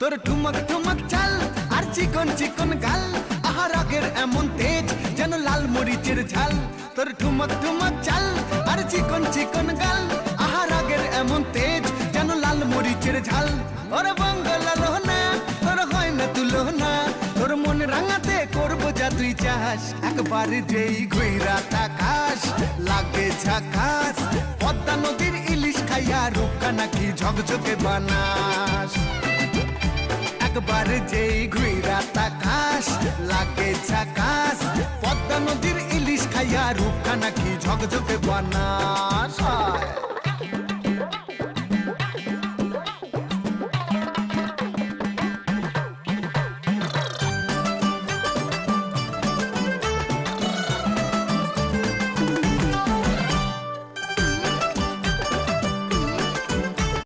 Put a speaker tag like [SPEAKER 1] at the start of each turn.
[SPEAKER 1] তোর ঠুমক ঠুমক চাল আর চিকন চিকন গাল, আহা রাগের এমন তেজ যেন লাল মরিচের ঝাল। তোর ঠুমক ঠুমক চাল আর চিকন চিকন গাল, আহা রাগের এমন তেজ যেন লাল মরিচের ঝাল। ওরে বাঙ্গালা লোহনা তোর হয় না তুলনা, তোর মন রাঙাতে করবো যা তুই চাস। একবার যেই ঘুইরা তাকাস লাগে ঝাকাস, পদ্মা নদীর ইলিশ খাইয়া রূপকা নাকি ঝকঝকে বানাস। একবার যেই ঘুইরা তাকাস লাগে ঝাকাস, পদ্মা নদীর ইলিশ খাইয়া রূপকা নাকি ঝকঝকে বানাস।